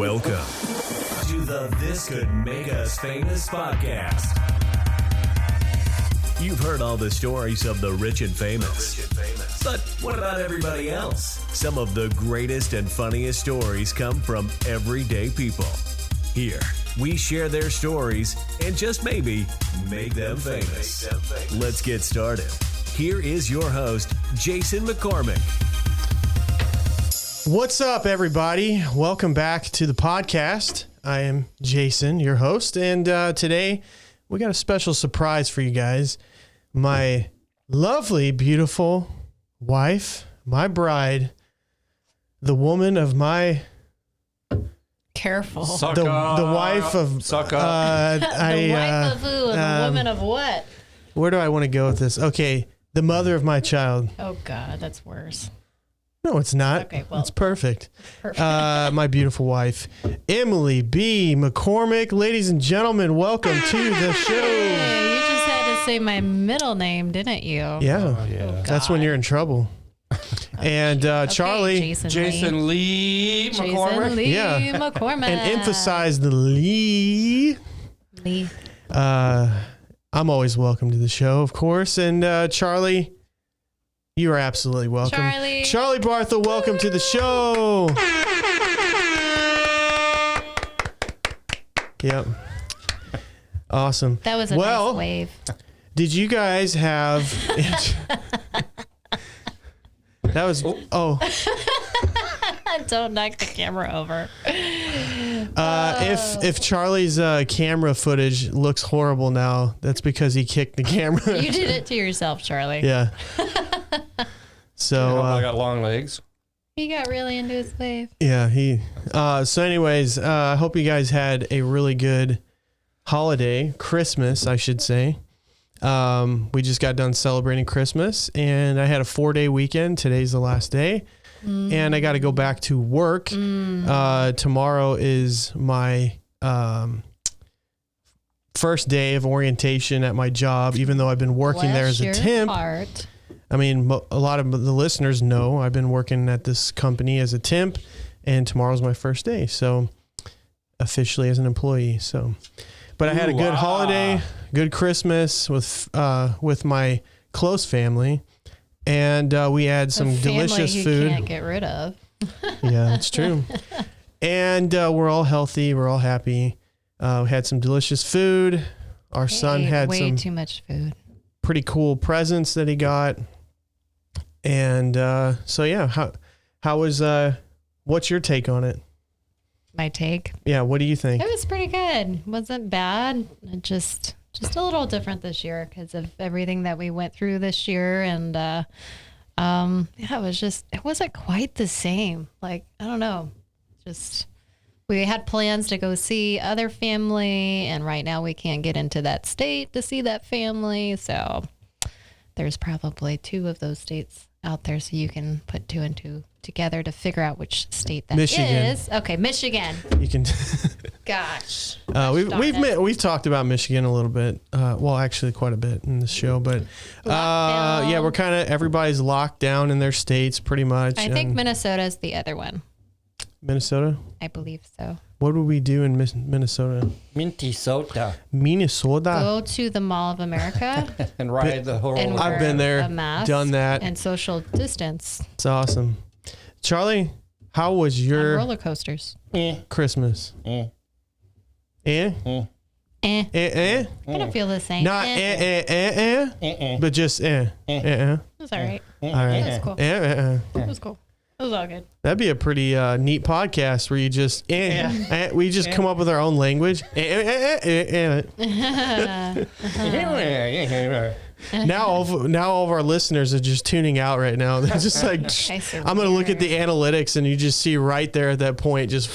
Welcome to the This Could Make Us Famous podcast. You've heard all the stories of the rich and famous. But what about everybody else? Some of the greatest and funniest stories come from everyday people. Here, we share their stories and just maybe make them famous. Let's get started. Here is your host, Jason McCormick. What's up, everybody? Welcome back to the podcast. I am Jason, your host, and today we got a special surprise for you guys. My lovely, beautiful wife, my bride, the woman of my... Careful. The wife of... The wife of who? The woman of what? Where do I want to go with this? Okay, the mother of my child. Oh, God, that's worse. No, it's not. Okay, well. It's perfect. Perfect. My beautiful wife, Emilee B. McCormick. Ladies and gentlemen, welcome to the show. Hey, you just had to say my middle name, didn't you? Yeah, Oh, that's when you're in trouble. And Charlie, Jason Lee McCormick. Jason Lee Yeah. McCormick. and emphasize the Lee. Lee. I'm always welcome to the show, of course. And Charlie, you are absolutely welcome. Charlie Barthel, welcome to the show. Yep. Awesome. That was a nice wave. Did you guys have... That was... Oh. Don't knock the camera over. If Charlie's camera footage looks horrible now, that's because he kicked the camera. You did it to yourself, Charlie. Yeah. So I got long legs. He got really into his wave. yeah, he. So anyways, I hope you guys had a really good holiday, Christmas, I should say. We just got done celebrating Christmas, and I had a 4-day weekend. Today's the last day. And I got to go back to work. Tomorrow is my first day of orientation at my job, even though I've been working there as a temp. I mean, a lot of the listeners know I've been working at this company as a temp, and tomorrow's my first day. So officially as an employee. So, but I had a good holiday, good Christmas with my close family. And we had some delicious food. Can't get rid of. Yeah, that's true. And we're all healthy. We're all happy. We had some delicious food. Our son had way some too much food. pretty cool presents that he got. And so yeah, how was what's your take on it? My take? Yeah, what do you think? It was pretty good. Wasn't bad. It just a little different this year because of everything that we went through this year. And yeah, it wasn't quite the same. Like, I don't know. Just, we had plans to go see other family, and right now we can't get into that state to see that family. So there's probably 2 of those states out there, so you can put 2 and 2 together to figure out which state that is. Okay, Michigan. You can. Gosh. We've talked about Michigan a little bit. Well, actually, quite a bit in the show, but yeah, we're kind of everybody's locked down in their states, pretty much. I think Minnesota's the other one. Minnesota. I believe so. What would we do in Minnesota? Minnesota. Minnesota. Go to the Mall of America. And ride the whole... And I've been there, a mask done that. and social distance. It's awesome. Charlie, how was On your roller coasters. Christmas? Eh? I don't feel the same. Not but just It was all right. All right. It was cool. It It was cool. It was all good. That'd be a pretty neat podcast where you just we just come up with our own language. Now all of our listeners are just tuning out right now. They're just like, I'm going to look at the analytics, and you just see right there at that point, just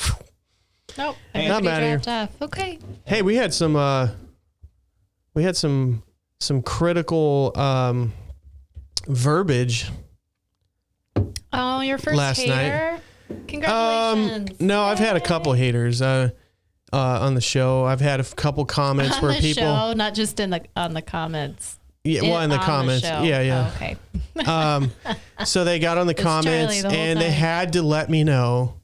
Nope. Not mad off. Okay. Hey, we had some critical verbiage. Oh, your first last hater? Night. Congratulations. No, I've had a couple haters on the show. I've had a couple comments on where the people show, not just on the comments. Yeah, well, in the comments. Yeah. Oh, okay. So they got on the comments Charlie the whole and they time. had to let me know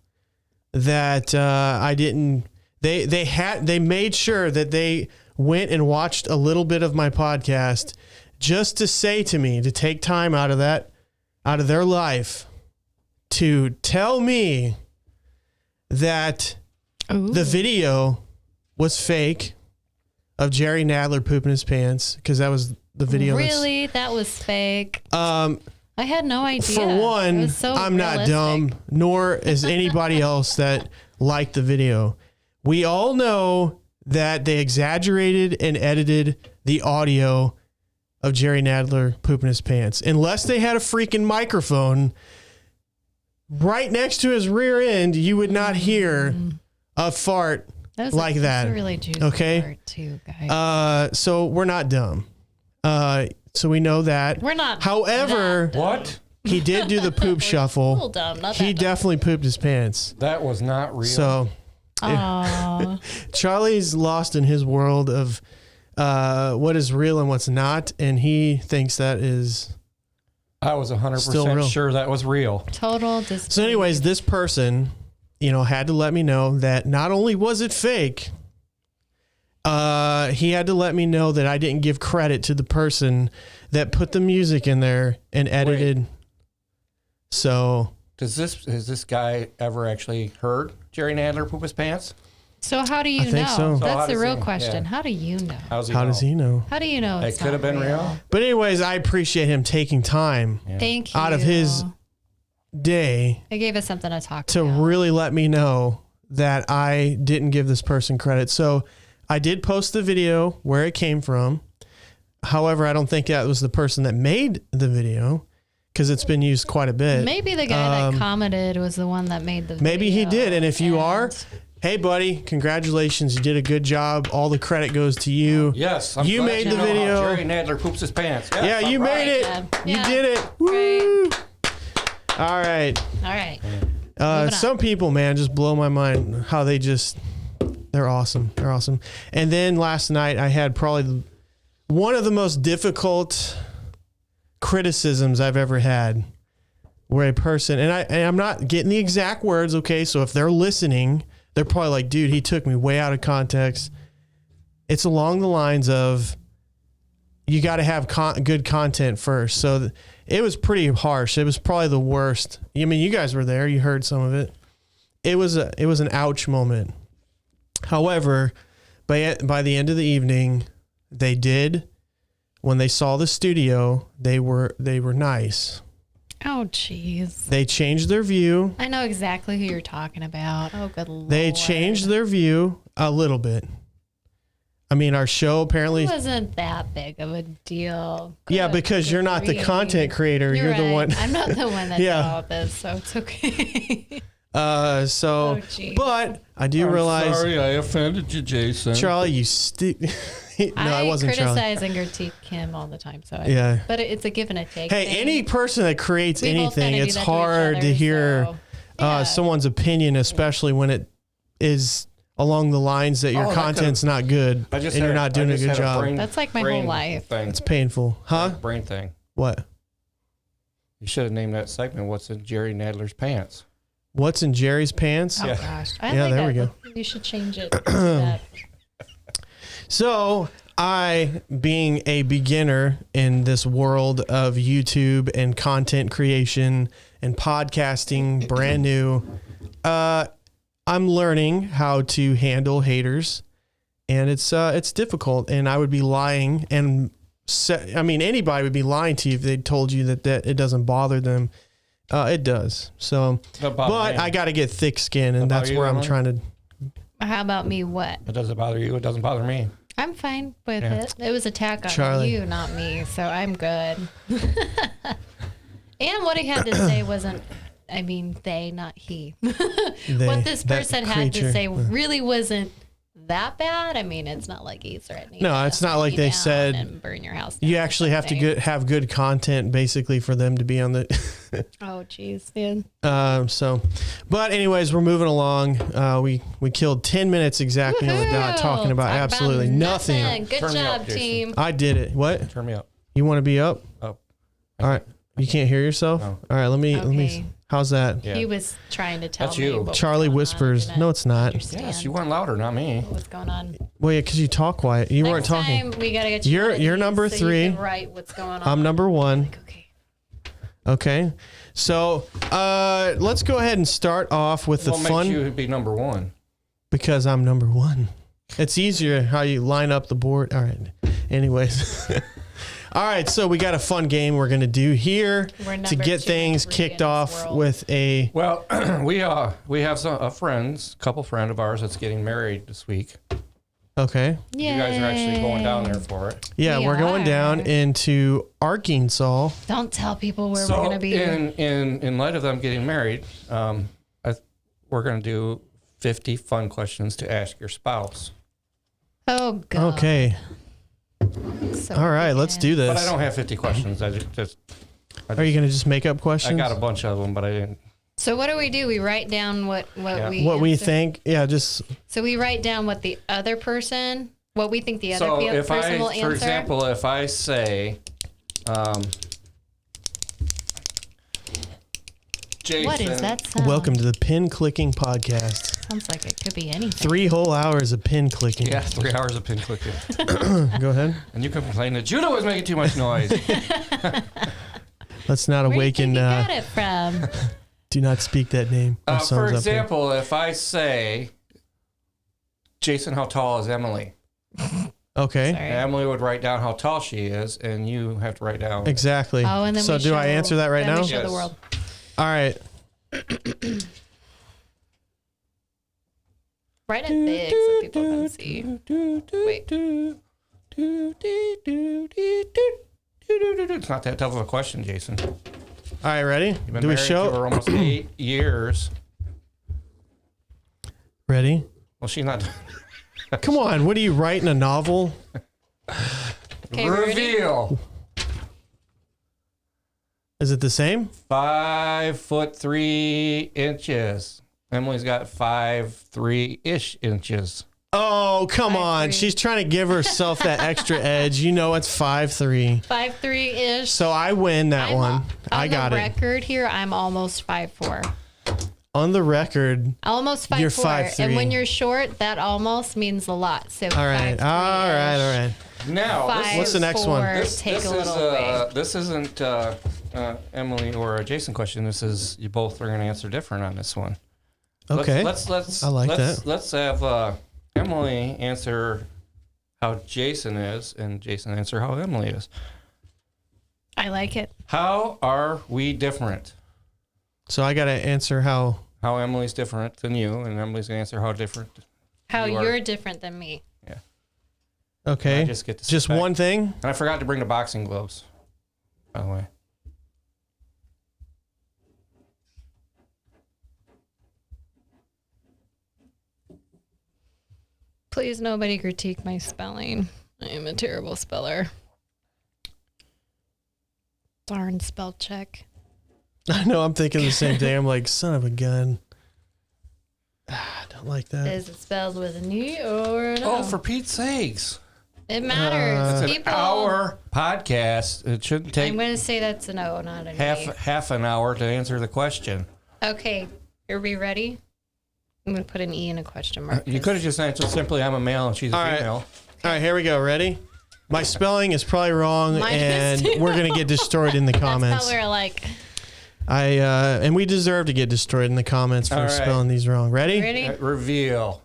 that I didn't. They made sure that they went and watched a little bit of my podcast just to say to me, to take time out of their life to tell me that the video was fake of Jerry Nadler pooping his pants, because that was the video. Really? That was fake? I had no idea. For one, I'm not dumb, nor is anybody else that liked the video. We all know that they exaggerated and edited the audio of Jerry Nadler pooping his pants. Unless they had a freaking microphone right next to his rear end, you would not hear a fart like that. That's a really juicy part too, guys. So we're not dumb. So we know that. We're not. However, What? he did do the poop shuffle. A little dumb, not He that definitely pooped his pants. That was not real. So Charlie's lost in his world of what is real and what's not, and he thinks that is. I was Still 100% real. sure that was real. Total disbelief. So anyways, this person, had to let me know that not only was it fake, he had to let me know that I didn't give credit to the person that put the music in there and edited. Wait. So Has this guy ever actually heard Jerry Nadler poop his pants? So how do you I think know? so. So how That's the does real he- question. yeah. How do you know? how does he know? How do you know It it's could have not been real. But anyways, I appreciate him taking time Thank you. out of his day It gave us something to talk to about. really let me know that I didn't give this person credit. So I did post the video where it came from. However, I don't think that was the person that made the video, because it's been used quite a bit. Maybe the guy that commented was the one that made the video. Maybe he did. And if you are, hey, buddy, congratulations. You did a good job. All the credit goes to you. Yes. I'm You glad made you the know how video. Jerry Nadler poops his pants. Yes, Yeah, you I'm made it. Yeah. You did it. Woo! All right. All right. Moving on. Some people, man, just blow my mind how they're awesome. They're awesome. And then last night I had probably one of the most difficult criticisms I've ever had, where a person, and I'm not getting the exact words, okay? So if they're listening, they're probably like, dude, he took me way out of context. It's along the lines of, you got to have good content first. So it was pretty harsh. It was probably the worst. I mean, you guys were there. You heard some of it. It was an ouch moment. However, by the end of the evening, they did. When they saw the studio, they were nice. Oh, jeez. They changed their view. I know exactly who you're talking about. Oh, good Lord. They changed their view a little bit. I mean, our show apparently It wasn't that big of a deal. Yeah, Good because you're not the grief. content creator. You're the right. one. I'm not the one that Yeah. did all this, so it's okay. So, but I do realize, Sorry, I offended you, Jason. Charlie, you no, I wasn't Charlie. criticize and critique him all the time. So Yeah. but it's a give and a take. Hey, thing. any person that creates We both anything, kinda do it's that to each hard to other, hear so, yeah. someone's opinion, especially when it is along the lines that your Oh, that content's not good I and just you're had- not doing I a just good had job. brain- That's like my whole brain life. Thing. It's painful. Huh? Brain thing. What? You should have named that segment, What's in Jerry Nadler's Pants? What's in Jerry's pants? Oh Yeah. gosh. Yeah, there we go. You should change it to that. So I, being a beginner in this world of YouTube and content creation and podcasting, brand new, I'm learning how to handle haters, and it's difficult. And I would be lying, and anybody would be lying to you if they told you that it doesn't bother them. It does. So, but I got to get thick skin, and that's where I'm trying to. How about me? What? It doesn't bother you. It doesn't bother me. I'm fine with it. It was attack on Charlie. you, not me, so I'm good. And what he had to say wasn't, I mean, they, not he. What this person had to say really wasn't that bad. I mean, it's not like he's threatening. No, to it's not hunt like you they down said and burn your house down You or actually have to something. have good content, basically, for them to be on the. Oh, jeez, man. But anyways, we're moving along. We killed 10 minutes exactly on the dot, talking about Talk absolutely nothing. Good Turn me job, up, Jason. team. I did it. What? Turn me up. You want to be up? Up. All right. You can't hear yourself? No. All right, let me. Okay. How's that? Yeah. He was trying to tell That's me. you. what was Charlie going on. whispers. I didn't No, it's not. understand Yes, you went louder, not me. what's going on. Well, yeah, because you talk quiet. You weren't Next talking. time, we gotta get you. You're number so 3. You can write what's going on. I'm number 1. Like, okay. Okay. So let's go ahead and start off with the What fun. makes you be number 1? Because I'm number 1. It's easier how you line up the board. All right. Anyways. All right. So we got a fun game we're going to do here We're to number get 2 things in kicked this off world. with a. Well, we have a couple friend of ours that's getting married this week. Okay. You guys are actually going down there for it. Yeah, We we're going are. down into Arkansas. Don't tell people where So we're gonna be. in light of them getting married, we're going to do 50 fun questions to ask your spouse. Oh God. Okay. So All right. Let's do But I this. don't have 50 questions. I just Are you going to just make up I questions? got a bunch of them, but I didn't. So what do? We write down what we What we answer? think. Yeah, just. So we write down what the other person, what we think the other So if person will answer. for example, if I say, Jason, what is that sound? Welcome to the pin clicking podcast. Sounds like it could be anything. 3 whole hours of pin clicking. Yeah, 3 hours of pin clicking. Go ahead. And you can complain that Judah was making too much noise. Let's not Where awaken. do you think you got it from? Do not speak that name. Our son's For up here. example, if I say, Jason, how tall is Emily? Okay. Sorry. Emily would write down how tall she is, and you have to write down. Exactly. Oh, and then so we do I show- answer that right then now? We show Yes. the world. All right. Write it big so people can see. Wait. It's not that tough of a question, Jason. All right, ready? You've been Do we married show? for almost 8 years. Ready? Well, she's not. Come on. What are you writing, a novel? Okay, we ready? Reveal. Is it the same? 5'3" Emily's got 5'3" inches. Oh, come on. 5'3". She's trying to give herself that extra edge. You know it's 5'3". 5'3" ish. So I win that one. I got On it. the record here, I'm almost 5'4". On the record. Almost 5'4". You're 5'3". And when you're short, that almost means a lot. So All right. 5'3" All right. All right. Now, What's the next one? Take a little away. This isn't Emily or a Jason question. This is you both are going to answer different on this one. Okay. Let's I like that. Let's have Emily answer how Jason is, and Jason answer how Emily is. I like it. How are we different? So I got to answer how. How Emily's different than you, and Emily's going to answer how different. How You are- you're different than me. Okay. I just get to sit Just back. one thing? And I forgot to bring the boxing gloves, by the way. Please, nobody critique my spelling. I am a terrible speller. Darn spell check. I know. I'm thinking the same thing. I'm like, son of a gun. I don't like that. Is it spelled with an E or an O? Oh, for Pete's sakes. It matters. It's an People, hour podcast. It shouldn't I'm take going to say that's an O, not an E. half an hour to answer the question. Okay, are we ready? I'm going to put an E in a question mark. You could have just answered simply, I'm a male and she's a All right. female. All right, here we go. Ready? My spelling is probably wrong, Mine and is too. we're gonna get destroyed in the That's comments. how we're like. And we deserve to get destroyed in the comments for All right. spelling these wrong. Ready? Ready? Reveal.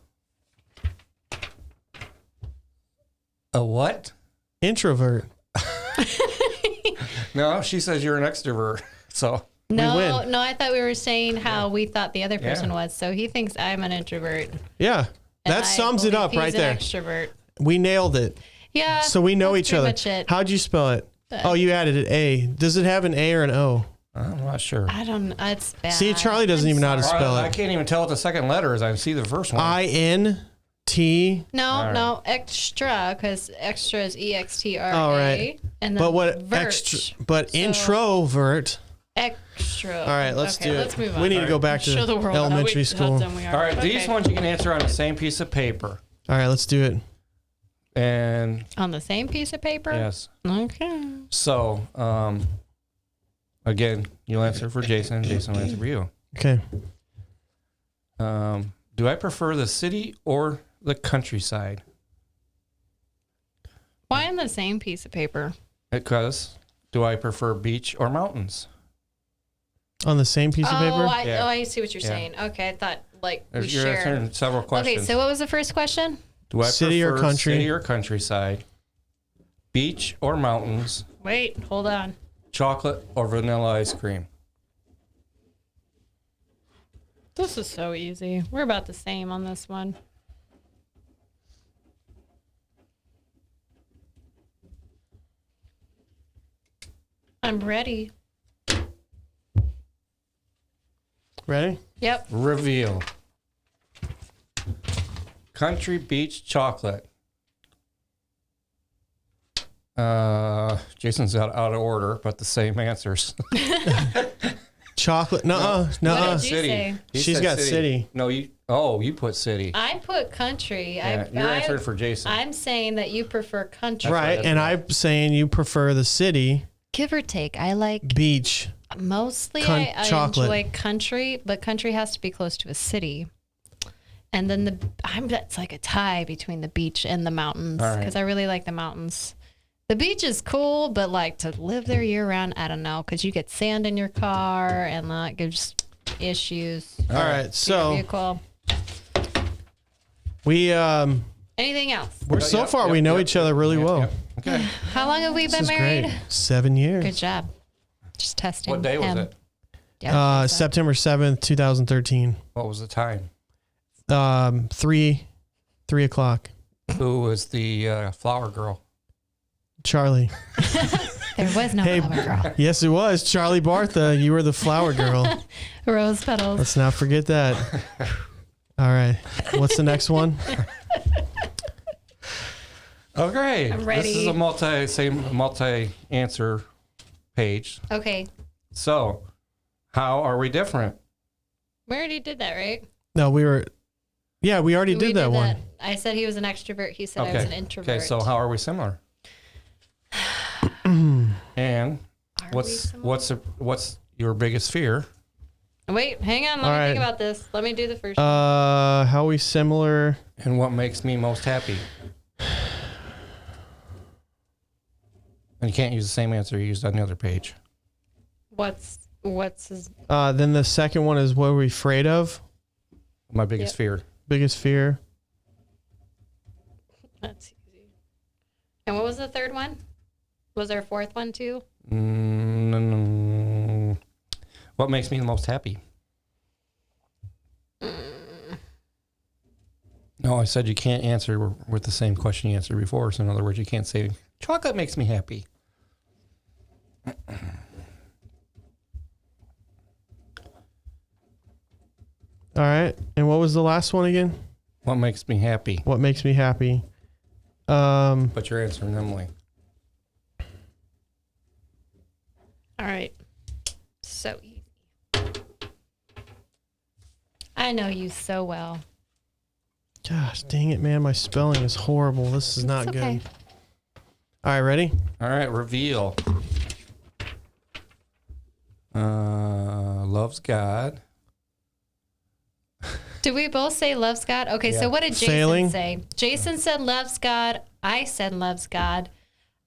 A what? Introvert. No, she says you're an extrovert. So No, win. I thought we were saying how we thought the other person Yeah. was. So he thinks I'm an introvert. Yeah, and that I sums it believe up he's right an there. Extrovert. We nailed it. Yeah. So we know that's each pretty other. Much it. How'd you spell it? Oh, you added an A. Does it have an A or an O? I'm not sure. I don't. It's bad. See, Charlie doesn't I'm even know how to sorry. spell I it. can't even tell what the second letter is. I see the first one. INT. No, extra, because extra is EXTRA. All right. And then But what vert. extra? But So- introvert. Extra. All right, let's do it. Let's move on. We need to go back Show the to world elementary how school. dumb we are. All right, Okay. these ones you can answer on the same piece of paper. All right, let's do it. And On the same piece of paper? yes. Okay. So, Again, you'll answer for Jason. Jason will answer for you. Okay. Do I prefer the city or the countryside? Why on the same piece of paper? Because do I prefer beach or mountains? On the same piece of paper? I see what you're saying. Okay, I thought like we You're share. answering several questions. Okay, so what was the first question? Do I City or prefer country? city or countryside? Beach or mountains? Wait, hold on. Chocolate or vanilla ice cream? This is so easy. We're about the same on this one. I'm ready. Ready? Yep. Reveal. Country, beach, chocolate. Jason's out of order, but the same answers. Chocolate. Nuh-uh. What Nuh-uh. did you say? He She's said got city. No, you put city. I put country. Yeah, you're answering for Jason. I'm saying that you prefer country. Right, and I'm saying you prefer the city. Give or take. I like Beach. mostly I chocolate. enjoy country, but country has to be close to a city. And then that's like a tie between the beach and the mountains because I really like the mountains. The beach is cool, but like to live there year round, I don't know, because you get sand in your car and that gives issues. All right, so Vehicle. we Anything else? so far we know each other really well. Yep. Okay. How long have we This been is married? great. 7 years. Good job. Just testing. What day was him. it? Yeah, September 7th, 2013. What was the time? 3 o'clock. Who was the flower girl? Charlie. There was no Hey, flower girl. Yes, it was. Charlie Bartha, you were the flower girl. Rose petals. Let's not forget that. All right. What's the next one? Okay. I'm ready. This is a multi-answer page. Okay. So, how are we different? We already did that, right? No, we already did that one. I said he was an extrovert. He said I was an introvert. Okay, so how are we similar? And what's your biggest fear? Wait, hang on. Let All me right. think about this. Let me do the first. How are we similar? And what makes me most happy? And you can't use the same answer you used on the other page. What's his? Then the second one is what are we afraid of? My biggest fear. Biggest fear. That's easy. And what was the third one? Was there a fourth one too? What makes me the most happy? No, I said you can't answer with the same question you answered before. So in other words, you can't say chocolate makes me happy. All right. And what was the last one again? What makes me happy? What makes me happy? But you're answering Emily. All right. So easy. I know you so well. Gosh, dang it, man. My spelling is horrible. This is not It's good. okay. All right, ready? All right, reveal. Loves God. Did we both say loves God? Okay, Yeah. so what did Jason Failing. say? Jason said loves God. I said loves God.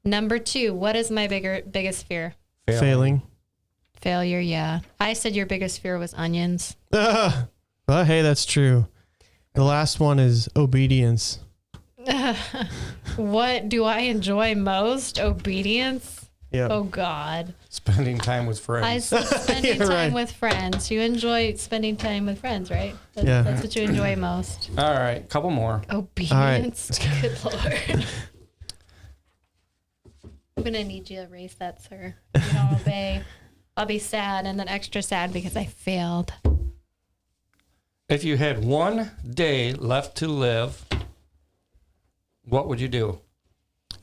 Number 2, what is my biggest fear? Failing. Failure, yeah. I said your biggest fear was onions. Well, hey, that's true. The last one is obedience. What do I enjoy most? Obedience? Yeah. Oh, God. Spending time with I friends. said spending Yeah, time right. with friends. You enjoy spending time with friends, right? Yeah. That's what you enjoy most. All right, couple more. Obedience? Good Lord. I'm going to need you to erase that, sir. If you don't obey, I'll be sad and then extra sad because I failed. If you had one day left to live, what would you do?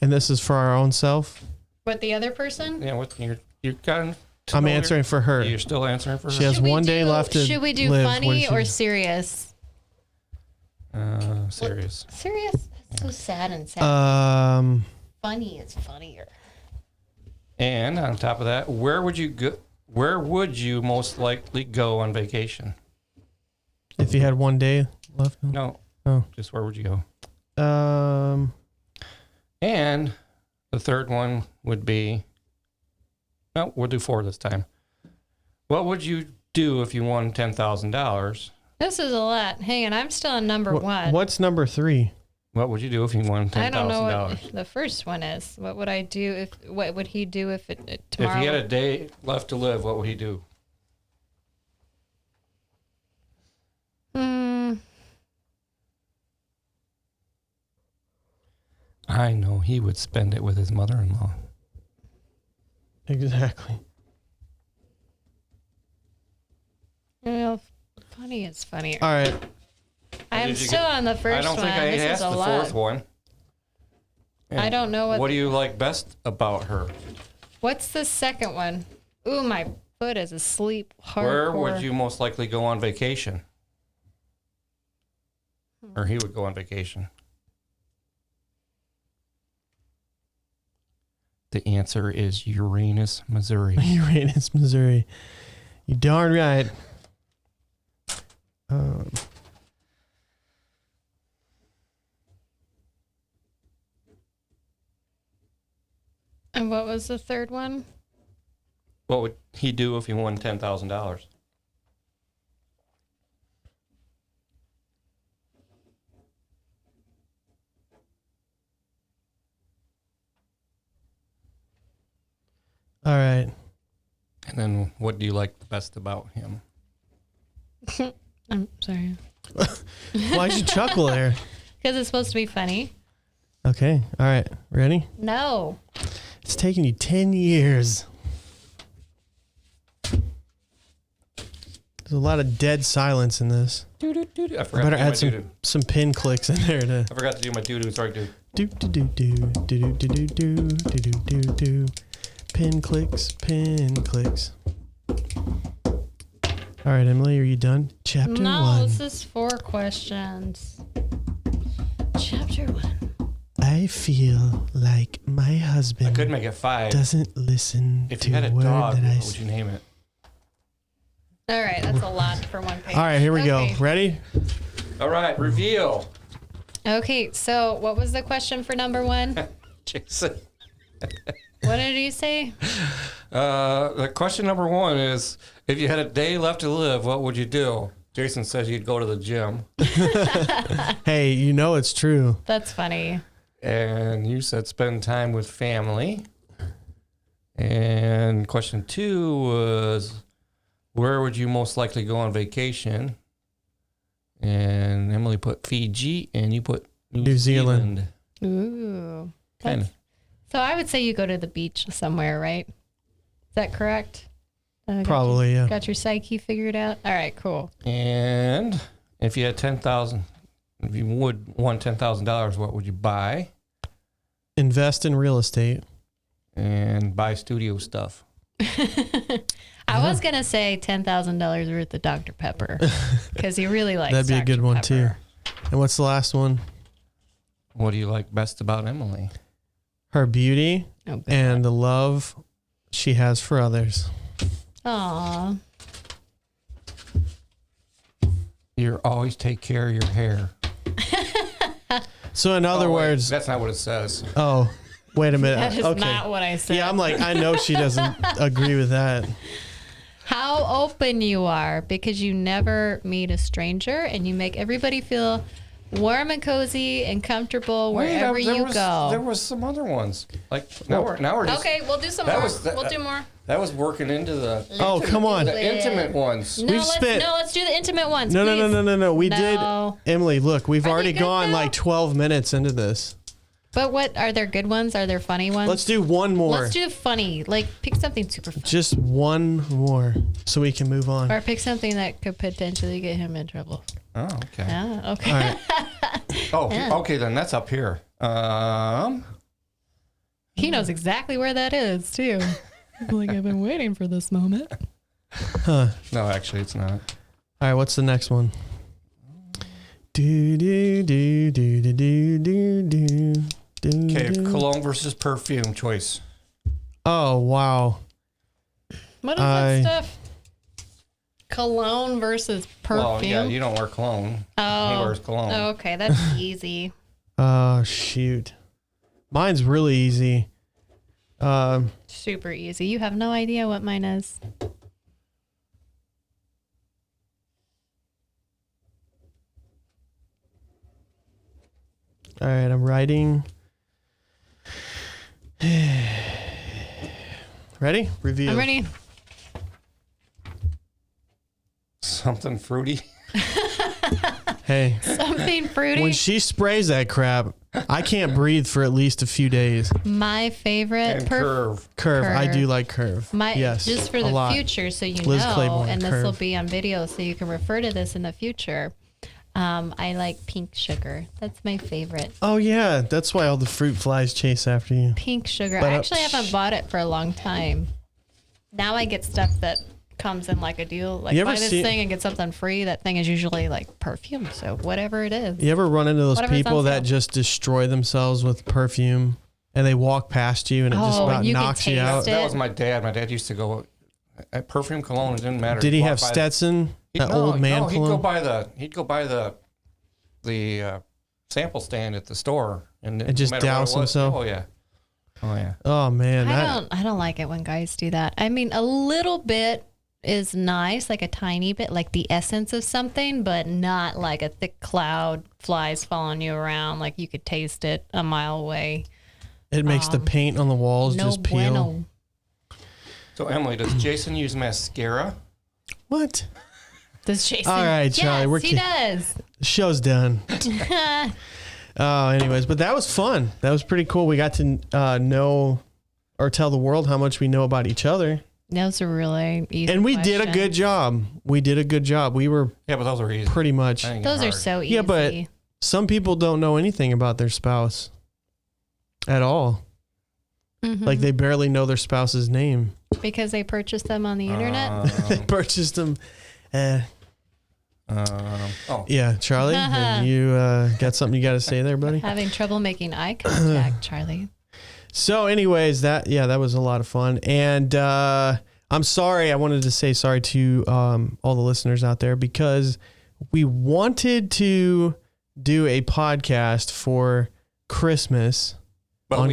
And this is for our own self. What, the other person? Yeah, what you're kind of. I'm answering for her. You're still answering for She her. has one day left to Should we do live. What funny is or she- serious? Serious. Serious? That's so sad and sad. Funny is funnier. And on top of that, where would you go? Where would you most likely go on vacation? If you had one day left? No. Oh. Just where would you go? And the third one would be, no, we'll do 4 this time. What would you do if you won $10,000? This is a lot. Hang on, I'm still on number 1. What's number 3? What would you do if you won $10,000? I don't know what the first one is. What would I do what would he do if tomorrow? If he had a day left to live, what would he do? I know he would spend it with his mother-in-law. Exactly. Well, funny is funnier. All right. I'm still on the first one. I don't think I asked the fourth one. And I don't know what do you like best about her? What's the second one? Ooh, my foot is asleep. Hardcore. Where would you most likely go on vacation? Or he would go on vacation. The answer is Uranus, Missouri. Uranus, Missouri. You darn right. And what was the third one? What would he do if he won $10,000? All right. And then what do you like best about him? I'm sorry. Why'd you chuckle there? Because it's supposed to be funny. Okay. All right. Ready? No. It's taken you 10 years. There's a lot of dead silence in this. I I forgot better to add do my some pin clicks in there to I forgot to do my doo-doo. Sorry, dude. do do do do do do do do do do do do. Pin clicks, pin clicks. All right, Emily, are you done? Chapter 1. No, this is 4 questions. Chapter 1. I feel like my I husband could make it 5. doesn't listen If to you had a a word dog, that I what say. would you name it? All right, that's a lot for one page. All right, here we Okay. go. Ready? All right, reveal. Okay, so what was the question for number 1? Jason. What did you say? The question number 1 is, if you had a day left to live, what would you do? Jason says you'd go to the gym. Hey, you know it's true. That's funny. And you said spend time with family. And question 2 was, where would you most likely go on vacation? And Emily put Fiji, and you put New Zealand. Ooh. Kind of. So I would say you go to the beach somewhere, right? Is that correct? Probably, yeah. Got your psyche figured out? All right, cool. And if you had $10,000, if you would won $10,000, what would you buy? Invest in real estate. And buy studio stuff. I was going to say $10,000 worth of Dr. Pepper because he really likes That'd be a good Dr. one, Pepper. too. And what's the last one? What do you like best about Emily? Her beauty and the love she has for others. Aw. You always take care of your hair. So in other words... That's not what it says. Oh, wait a minute. That is okay. not what I said. Yeah, I'm like, I know she doesn't agree with that. How open you are because you never meet a stranger and you make everybody feel warm and cozy and comfortable wherever you go. There was some other ones. Like now we're just, okay, we'll do some that more. was the- We'll do more. That was working into the Oh, come on. the intimate ones. No, We've let's do the intimate ones. No, please. no. We No. did. Emily, look, we've Are they already good gone now? like 12 minutes into this. But what are there good ones? Are there funny ones? Let's do one more. Let's do funny. Like pick something super fun. Just one more so we can move on. Or pick something that could potentially get him in trouble. Oh, okay. Ah, okay. All right. Oh, okay, then that's up here. He knows exactly where that is too. Like I've been waiting for this moment. Huh. No, actually, it's not. All right, what's the next one? Do do do do do do do do. Okay, cologne versus perfume choice. Oh wow. What is that stuff? Cologne versus perfume? Well, yeah, you don't wear cologne. Oh. He wears cologne. Oh, okay. That's easy. Oh, shoot. Mine's really easy. Super easy. You have no idea what mine is. All right, I'm writing. Ready? Reveal. I'm ready. Something fruity. Hey. Something fruity. When she sprays that crap, I can't breathe for at least a few days. My favorite And Curve. Curve. I do like Curve. Yes. Just for the future, so you Liz know, Claiborne, and this Curve. will be on video, so you can refer to this in the future. I like pink sugar. That's my favorite. Oh, yeah. That's why all the fruit flies chase after you. Pink sugar. But, I actually haven't bought it for a long time. Now I get stuff that comes in like a deal. Like, You ever buy this see- thing and get something free. That thing is usually like perfume. So whatever it is. You ever run into those Whatever's people on that sale. just destroy themselves with perfume and they walk past you and it just Oh, about and you can knocks you taste out? it. That was my dad. My dad used to go at perfume cologne. It didn't matter. Did he Walk have by- Stetson? That old man No, cologne? he'd go by the sample stand at the store and just no matter what douse it was- himself? Oh yeah. Oh yeah. Oh, man. I don't like it when guys do that. I mean, a little bit is nice, like a tiny bit, like the essence of something, but not like a thick cloud, flies following you around. Like you could taste it a mile away. It makes the paint on the walls No just peel. bueno. So Emily, does Jason use mascara? What? Does Jason? All right, Charlie, Yes, he does. The show's done. Anyways, but that was fun. That was pretty cool. We got to know or tell the world how much we know about each other. Those are really easy. And we did a good questions. job. We did a good job. We were Yeah, but those are easy. pretty much. That ain't Those are hard. so easy. Yeah, but some people don't know anything about their spouse at all. Mhm. Like they barely know their spouse's name. because they purchased them on the internet. They purchased them. Oh, Yeah, Charlie, have you got something you got to say there, buddy? Having trouble making eye contact, Charlie. So anyways, that was a lot of fun. And I'm sorry. I wanted to say sorry to all the listeners out there because we wanted to do a podcast for Christmas. but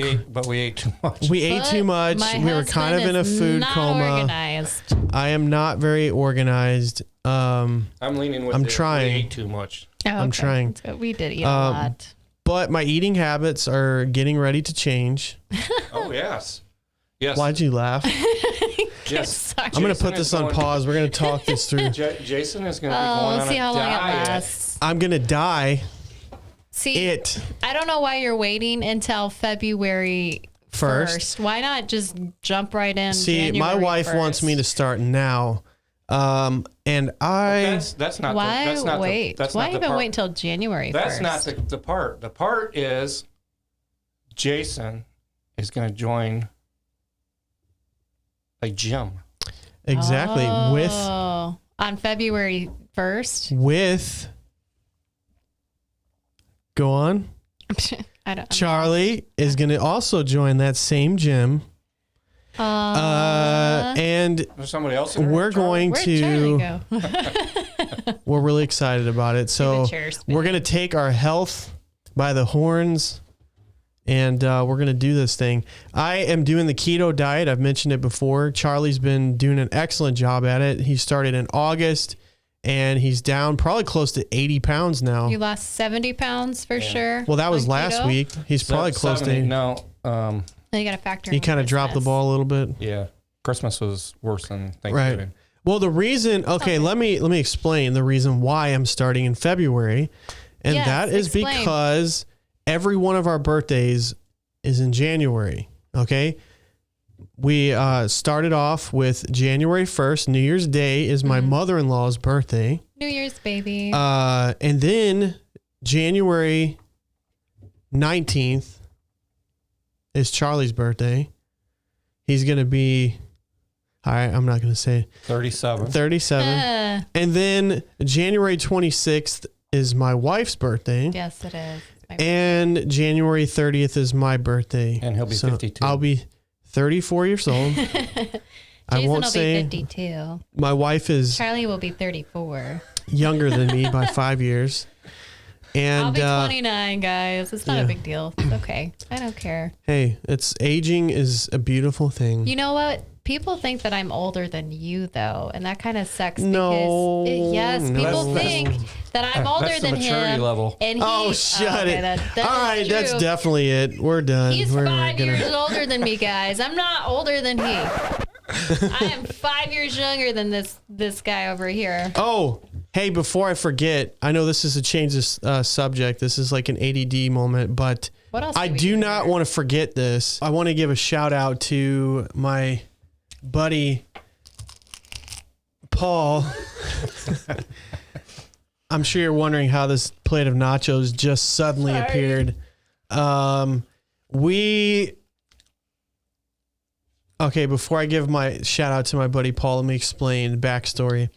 we ate too much. We ate But too much. my We were kind of husband in a is food not coma. Organized. I am not very organized. I'm leaning with I'm the, trying. We ate too much. Oh, I'm trying. That's good. We did eat a lot. But my eating habits are getting ready to change. Oh yes, yes. Why'd you laugh? Yes. Sorry. I'm going to Jason put is this on going- pause. We're going to talk this through. Jason is going to be Oh, going we'll on see a how long it diet. lasts. I'm going to die. See, I don't know why you're waiting until February First. 1st. Why not just jump right in? See, my January wife 1st? wants me to start now. And I, That's not. Why that's not wait? The, that's Why not the even part. wait until January 1st? That's not the part. The part is Jason is going to join a gym. exactly, Oh, on February 1st. Go on. I don't. Charlie is going to also join that same gym. And There's somebody else. In there, we're Charlie? going Where'd Charlie to, go? we're really excited about it. So the chair spinning. we're going to take our health by the horns and we're going to do this thing. I am doing the keto diet. I've mentioned it before. Charlie's been doing an excellent job at it. He started in August and he's down probably close to 80 pounds now. You lost 70 pounds for sure. Well, that was on last keto? week. He's probably close to 70. 80. No. Then you got to factor. He in kind of dropped the Christmas. ball a little bit. Yeah. Christmas was worse than Thanksgiving. Right. Well, the reason, okay, let me explain the reason why I'm starting in February. And Yes, that is explain. because every one of our birthdays is in January. Okay. We started off with January 1st. New Year's Day is my mother-in-law's birthday. New Year's baby. And then January 19th is Charlie's birthday. He's going to be, all right, I'm not going to say 37. 37. And then January 26th is my wife's birthday. Yes, it is. And January 30th is my birthday. And he'll be 52. I'll be 34 years old. I won't will say. be 52. My wife is Charlie will be 34. younger than me by 5 years. And I'll be 29, guys. It's not a big deal. It's okay. I don't care. Hey, aging is a beautiful thing. You know what? People think that I'm older than you, though, and that kind of sucks. No. Because, people think that I'm older than him. Level. And shut it. That all right, that's definitely it. We're done. He's 5 years older than me, guys. I'm not older than he. I am 5 years younger than this guy over here. Oh, hey, before I forget, I know this is a change of subject. This is like an ADD moment, but I do not want to forget this. I want to give a shout out to my buddy, Paul. I'm sure you're wondering how this plate of nachos just suddenly appeared. Okay, before I give my shout out to my buddy Paul, let me explain the backstory.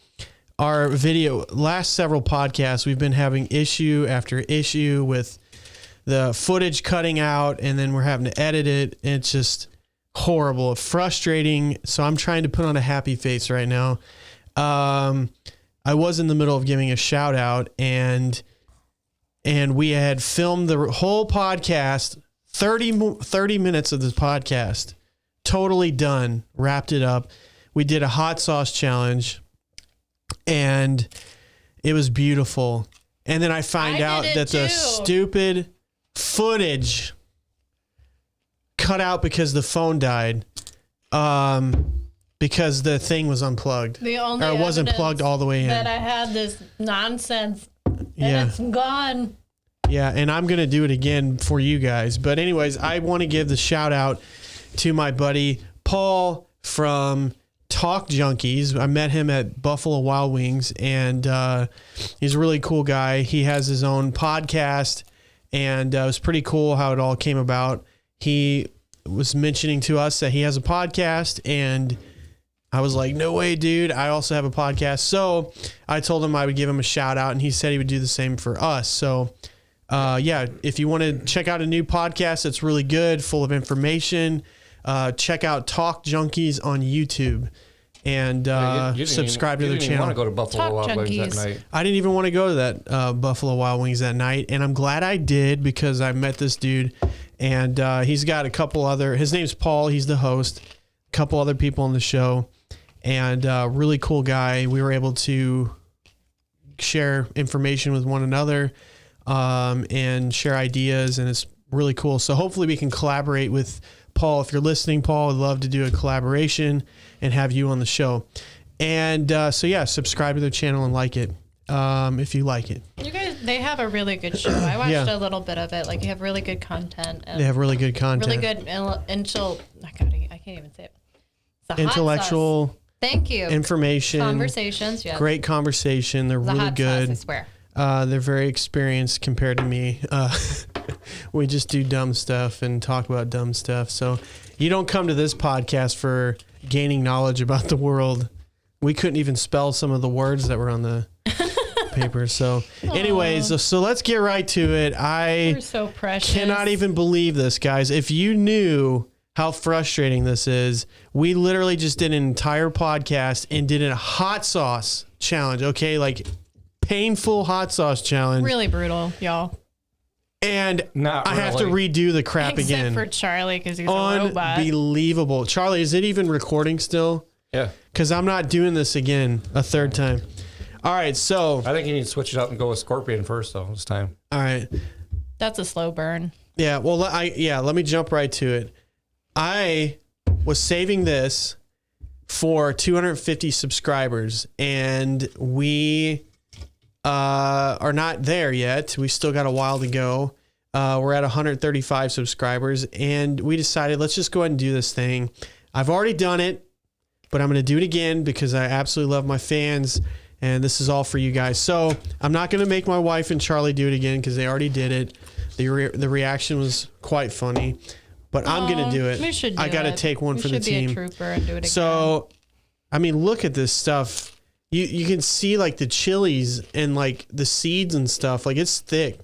Our last several podcasts, we've been having issue after issue with the footage cutting out, and then we're having to edit it. And it's just horrible, frustrating. So I'm trying to put on a happy face right now. I was in the middle of giving a shout out, and we had filmed the whole podcast, 30 minutes of this podcast. Totally done. Wrapped it up. We did a hot sauce challenge, and it was beautiful. And then I find out that the stupid footage cut out because the phone died. Because the thing was unplugged. The only or it wasn't plugged all the way in. That I had this nonsense, and it's gone. Yeah, and I'm going to do it again for you guys. But anyways, I want to give the shout out to my buddy Paul from Talk Junkies. I met him at Buffalo Wild Wings, and he's a really cool guy. He has his own podcast, and it was pretty cool how it all came about. He was mentioning to us that he has a podcast, and I was like, no way, dude. I also have a podcast. So I told him I would give him a shout out, and he said he would do the same for us. So if you want to check out a new podcast that's really good, full of information, check out Talk Junkies on YouTube, and subscribe to their channel. You want to go to Buffalo Wild Wings that night. I didn't even want to go to that Buffalo Wild Wings that night, and I'm glad I did, because I met this dude, and he's got a couple other, his name's Paul, he's the host, a couple other people on the show, and really cool guy. We were able to share information with one another, and share ideas, and it's really cool. So hopefully we can collaborate with Paul. If you're listening, Paul, I'd love to do a collaboration and have you on the show. And subscribe to their channel and like it if you like it. You guys, they have a really good show. I watched a little bit of it. Like, you have really good content. And they have really good content. Really good I can't even say it. It's intellectual. Thank you. Information. Conversations, yes. Great conversation. They're really good. Sauce, I swear. They're very experienced compared to me. We just do dumb stuff and talk about dumb stuff. So you don't come to this podcast for gaining knowledge about the world. We couldn't even spell some of the words that were on the paper. So anyways, so let's get right to it. You're so precious. Cannot even believe this, guys. If you knew how frustrating this is, we literally just did an entire podcast and did a hot sauce challenge. Okay, like painful hot sauce challenge. Really brutal, y'all. And I have to redo the crap again. Except for Charlie, because he's a robot. Unbelievable. Charlie, is it even recording still? Yeah. Because I'm not doing this again a third time. All right, so. I think you need to switch it up and go with Scorpion first, though, this time. All right. That's a slow burn. Yeah, well, let me jump right to it. I was saving this for 250 subscribers, and we are not there yet. We still got a while to go. We're at 135 subscribers, and we decided, let's just go ahead and do this thing. I've already done it, but I'm going to do it again because I absolutely love my fans, and this is all for you guys. So I'm not going to make my wife and Charlie do it again because they already did it. The reaction was quite funny, but I'm going to do it. We should do I got to it. take one We for the team. should be a trooper and do it again. So, I mean, look at this stuff. You can see like the chilies and like the seeds and stuff. Like, it's thick.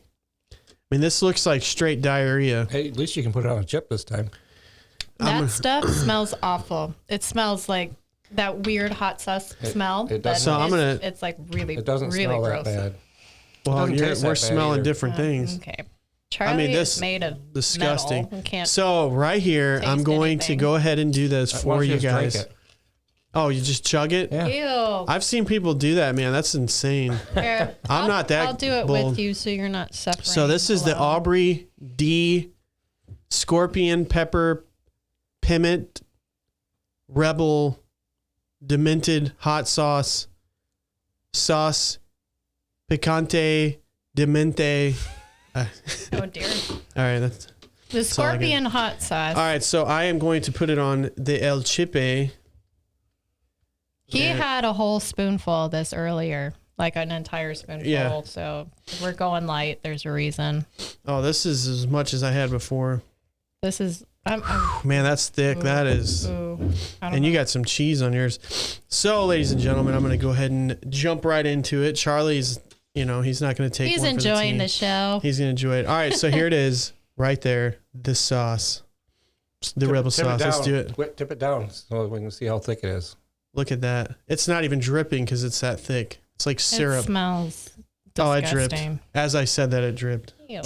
I mean, this looks like straight diarrhea. Hey, at least you can put it on a chip this time. That stuff smells awful. It smells like that weird hot sauce smell. It doesn't. So it's like really, It doesn't really smell gross. that bad. Well, taste that we're bad smelling either. different things. Okay. Charlie is made of disgusting. metal. Can't So right here, I'm taste going to anything. go ahead and do this Why for don't you just drink guys. it? Oh, you just chug it? Yeah. Ew. I've seen people do that, man. That's insane. Here, I'm not that I'll do it bold. with you so you're not suffering. So this is the alone. Aubrey D Scorpion Pepper Piment Rebel Demented Hot Sauce Picante Demente. Oh dear. All right, that's The all I got. scorpion hot sauce. all right. So I am going to put it on the El Chipe. He had a whole spoonful of this earlier, like an entire spoonful. Yeah. So if we're going light. There's a reason. Oh, this is as much as I had before. This is. I'm Man, that's thick. That is. ooh, I don't And you know. got some cheese on yours. So, ladies and gentlemen, I'm going to go ahead and jump right into it. Charlie's, he's not going to take He's one for the enjoying team. the show. He's going to enjoy it. All right, so here it is right there. The sauce. The rebel sauce. Let's do it. Tip it down so we can see how thick it is. Look at that. It's not even dripping because it's that thick. It's like It syrup. smells Oh, it disgusting. dripped. As I said that, it dripped. Ew.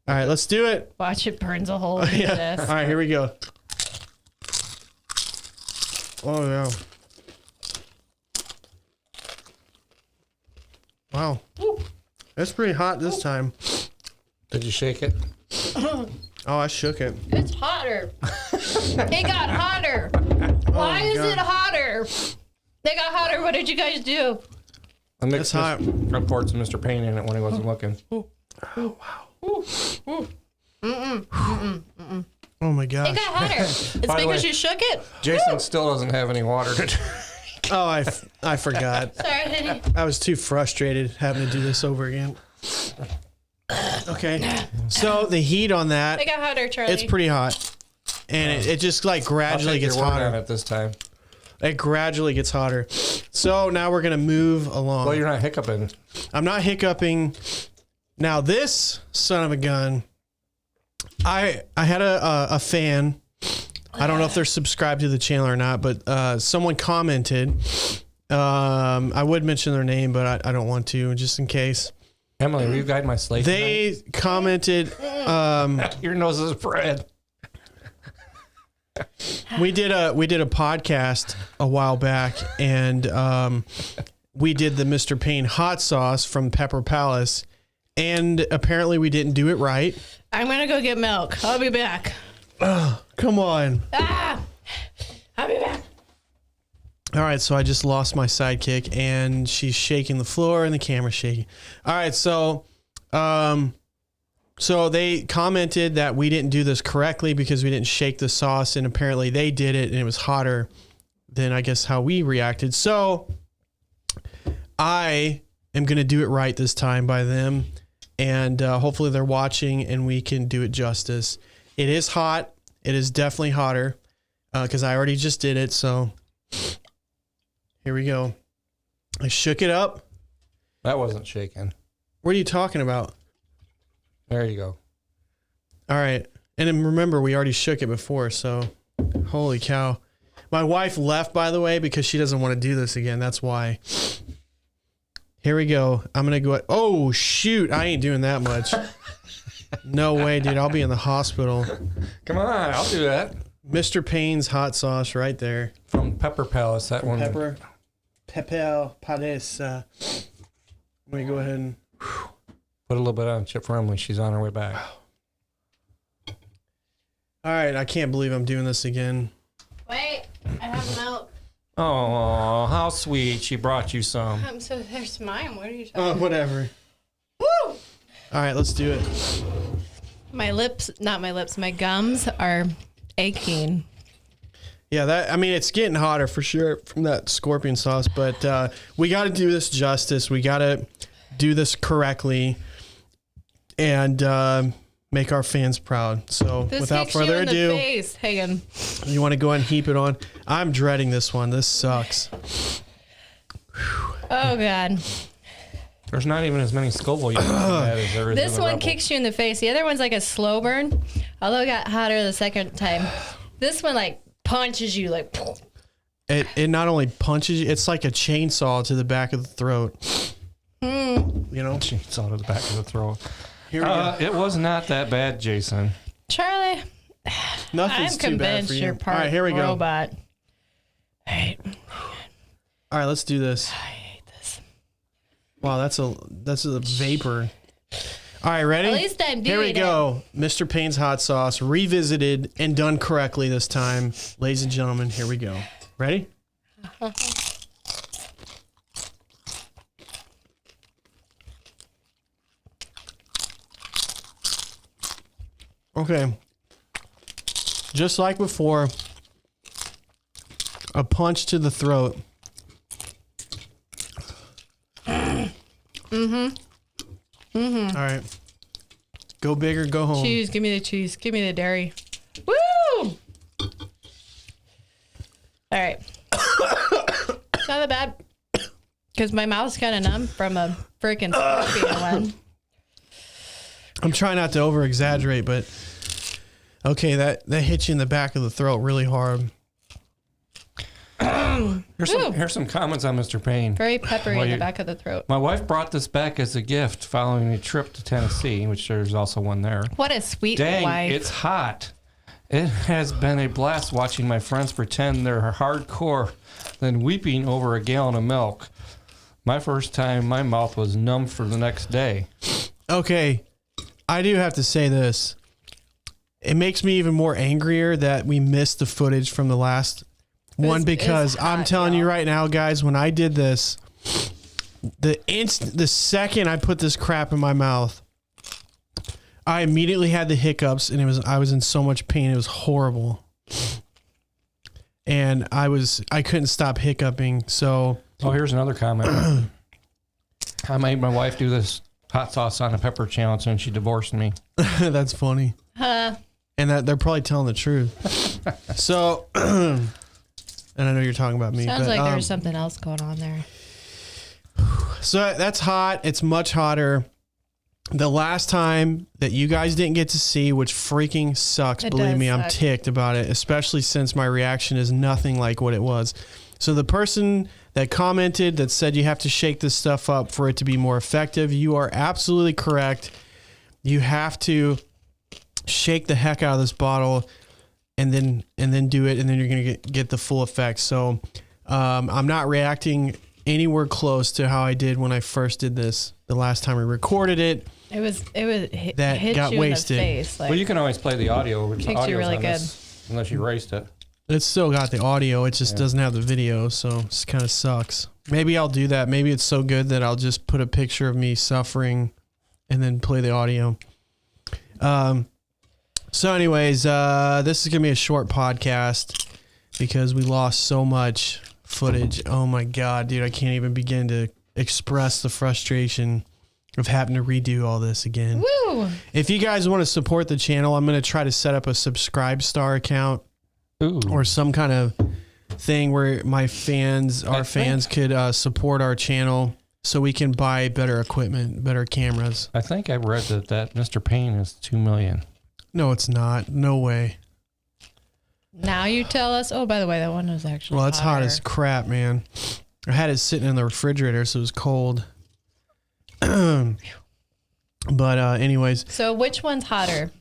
All right, let's do it. Watch, it burns a hole in Yeah. this. All right, here we go. Oh, yeah. Wow. It's pretty hot this time. Did you shake it? Oh, I shook it. It's hotter. It got hotter. Why is God. it hotter? They got hotter. What did you guys do? I mixed It's hot. I poured some Mr. Payne in it when he wasn't looking. Oh my It gosh. got hotter. It's By the because way- you shook it. Jason still doesn't have any water to drink. Oh, I forgot. Sorry. I was too frustrated having to do this over again. Okay. So the heat on It that, got hotter, Charlie. it's pretty hot. And it just like I'll gradually take your gets word on hotter. it this time. It gradually gets hotter. So now we're going to move along. Well, you're not hiccuping. I'm not hiccuping. Now this son of a gun, I had a fan. I don't know if they're subscribed to the channel or not, but someone commented. I would mention their name, but I don't want to, just in case. Emily, will you guide my slate? They commented. Your nose is red. We did a podcast a while back, and we did the Mr. Payne hot sauce from Pepper Palace, and apparently we didn't do it right. I'm going to go get milk. I'll be back. Come on. I'll be back. All right, so I just lost my sidekick, and she's shaking the floor, and the camera's shaking. All right, so they commented that we didn't do this correctly because we didn't shake the sauce, and apparently they did it, and it was hotter than I guess how we reacted. So I am going to do it right this time by them, and hopefully they're watching, and we can do it justice. It is hot. It is definitely hotter because I already just did it, so... Here we go. I shook it up. That wasn't shaking. What are you talking about? There you go. All right. And then remember, we already shook it before, so holy cow. My wife left, by the way, because she doesn't want to do this again. That's why. Here we go. I'm going to go. Oh, shoot. I ain't doing that much. No way, dude. I'll be in the hospital. Come on, I'll do that. Mr. Payne's hot sauce right there. From Pepper Palace, that one. Pepper Palace. I'm going to go ahead and... Put a little bit on Chip for Emily. She's on her way back. All right. I can't believe I'm doing this again. Wait, I have milk. Oh, how sweet. She brought you some. So there's mine. What are you talking Whatever. Woo! All right, let's do it. My lips, not my lips, my gums are aching. Yeah, it's getting hotter for sure from that scorpion sauce, but we got to do this justice. We got to do this correctly and make our fans proud. So This without kicks further you in ado, the face. Hagen. you want to go ahead and heap it on? I'm dreading this one. This sucks. Oh, God. There's not even as many Scoville units in that as there is This in the one Rebel. kicks you in the face. The other one's like a slow burn, although it got hotter the second time. This one, like, punches you, like... it not only punches you, it's like a chainsaw to the back of the throat. You know? Chainsaw to the back of the throat. Here we go. It was not that bad, Jason. Charlie, Nothing's I'm too bad convinced for you. you're part All right, here we go. robot. All right. All right, let's do this. I hate this. Wow, that's a vapor. All right, ready? At least I'm doing Here we go. Mr. Payne's hot sauce, revisited and done correctly this time. Ladies and gentlemen, here we go. Ready? Okay. Just like before, a punch to the throat. All right. Go big or go home. Cheese. Give me the cheese. Give me the dairy. Woo! All right. It's not that bad. Because my mouth's kind of numb from a freaking scorpion one. I'm trying not to over exaggerate, but okay, that hits you in the back of the throat really hard. Here's some comments on Mr. Payne. Very peppery in the back of the throat. My wife brought this back as a gift following a trip to Tennessee, which there's also one there. What a sweet Dang, wife. it's hot. It has been a blast watching my friends pretend they're hardcore, then weeping over a gallon of milk. My first time, my mouth was numb for the next day. Okay, I do have to say this. It makes me even more angrier that we missed the footage from the last one, because hot, I'm telling you right now, guys, when I did this, the second I put this crap in my mouth, I immediately had the hiccups, and I was in so much pain. It was horrible. And I couldn't stop hiccuping. So, here's another comment. I made my wife do this hot sauce on a pepper challenge, and she divorced me. That's funny. And that they're probably telling the truth. So, and I know you're talking about me. Sounds like there's something else going on there. So that's hot. It's much hotter. The last time that you guys didn't get to see, which freaking sucks, believe me, I'm ticked about it, especially since my reaction is nothing like what it was. So the person that commented that said you have to shake this stuff up for it to be more effective, you are absolutely correct. You have to shake the heck out of this bottle and then do it, and then you're going to get the full effect. So I'm not reacting anywhere close to how I did when I first did this the last time we recorded it. It was that hit got you wasted. in the face, like, Well, you can always play the audio. Which makes you really good. Unless you erased it. It's still got the audio. It just doesn't have the video, so it kind of sucks. Maybe I'll do that. Maybe it's so good that I'll just put a picture of me suffering and then play the audio. So anyways, this is going to be a short podcast because we lost so much footage. Oh my God, dude. I can't even begin to express the frustration of having to redo all this again. Woo! If you guys want to support the channel, I'm going to try to set up a Subscribe Star account. Ooh. Or some kind of thing where our fans could support our channel so we can buy better equipment, better cameras. I think I read that Mr. Payne is 2 million. No, it's not. No way. Now you tell us. Oh, by the way, that one was actually Well, it's hot hotter. as crap, man. I had it sitting in the refrigerator, so it was cold. But anyways. So which one's hotter?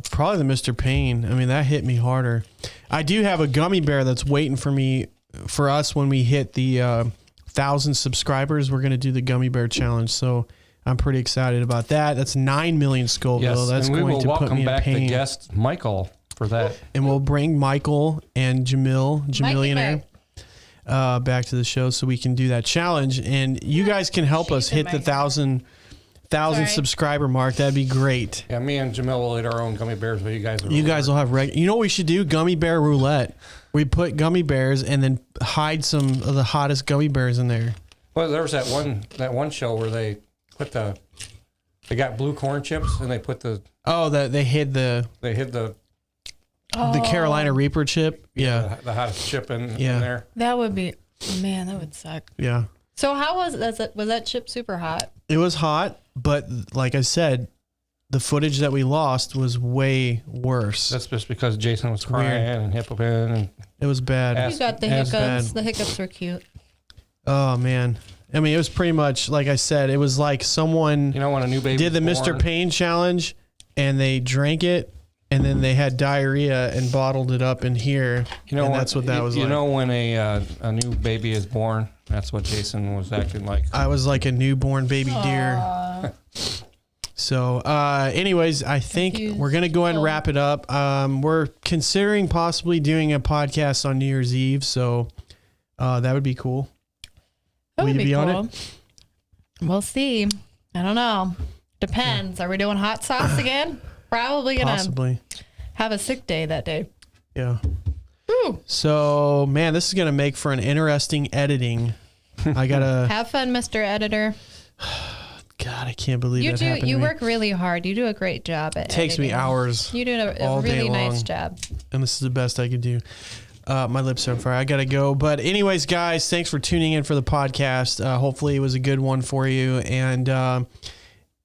Probably the Mr. Payne. I mean, that hit me harder. I do have a gummy bear that's waiting for us when we hit the 1,000 subscribers. We're going to do the gummy bear challenge. So I'm pretty excited about that. That's 9 million Scoville. Yes, That's and we going will to put welcome me in back pain. the guest Michael for that. And we'll bring Michael and Jamillionaire, back to the show so we can do that challenge. And you guys can help us hit the 1,000 subscriber mark. That'd be great. Yeah, me and Jamil will eat our own gummy bears, but you guys will have you know what we should do? Gummy bear roulette. We put gummy bears and then hide some of the hottest gummy bears in there. Well, there was that one show where they got blue corn chips and they put the they hid the Carolina Reaper chip. Yeah. The hottest chip in there. That would be, man, that would suck. Yeah. So how was that chip super hot? It was hot, but like I said, the footage that we lost was way worse. That's just because Jason was crying and hiccuping. And it was bad. You got the hiccups. The hiccups were cute. Oh, man. I mean, it was pretty much, like I said, it was like someone when a new baby did the Mr. Pain challenge and they drank it and then they had diarrhea and bottled it up in here. And that's what that was like. You know when a new baby is born? That's what Jason was acting like. I was like a newborn baby deer. So, anyways, I think we're going to go ahead and wrap it up. We're considering possibly doing a podcast on New Year's Eve. So, that would be cool. That would be cool. On it? We'll see. I don't know. Depends. Are we doing hot sauce again? Probably going to have a sick day that day. Yeah. Woo. So, man, this is going to make for an interesting editing. I got to... Have fun, Mr. Editor. God, I can't believe that happened to me. You work really hard. You do a great job at Takes editing. me hours. You do a really nice job. And this is the best I could do. My lips are on fire. I got to go. But anyways, guys, thanks for tuning in for the podcast. Hopefully it was a good one for you. And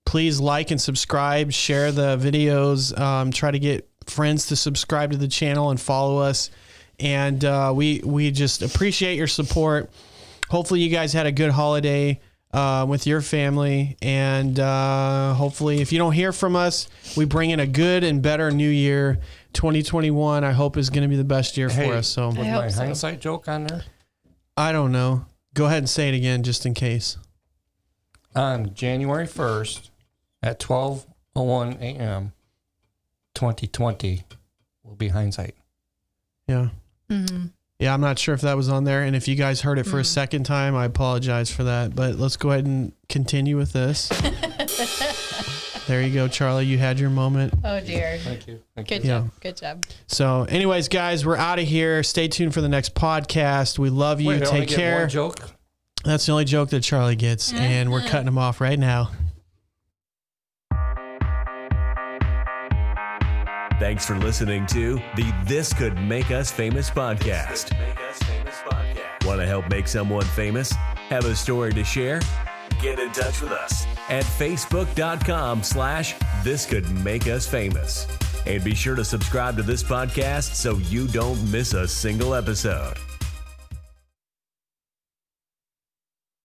please like and subscribe. Share the videos. Try to get friends to subscribe to the channel and follow us. And we just appreciate your support. Hopefully you guys had a good holiday with your family. And hopefully if you don't hear from us, we bring in a good and better new year. 2021, I hope, is going to be the best year for us. So, was my hindsight joke on there? I don't know. Go ahead and say it again, just in case. On January 1st at 12:01 a.m., 2020 will be hindsight. Yeah. Mm-hmm. Yeah, I'm not sure if that was on there. And if you guys heard it for a second time, I apologize for that. But let's go ahead and continue with this. There you go, Charlie. You had your moment. Oh, dear. Thank you. Good job. Good job. So, anyways, guys, we're out of here. Stay tuned for the next podcast. We love you. Take care. One joke? That's the only joke that Charlie gets, and we're cutting him off right now. Thanks for listening to the This Could Make Us Famous podcast. Want to help make someone famous? Have a story to share? Get in touch with us at facebook.com/thiscouldmakeusfamous. And be sure to subscribe to this podcast so you don't miss a single episode.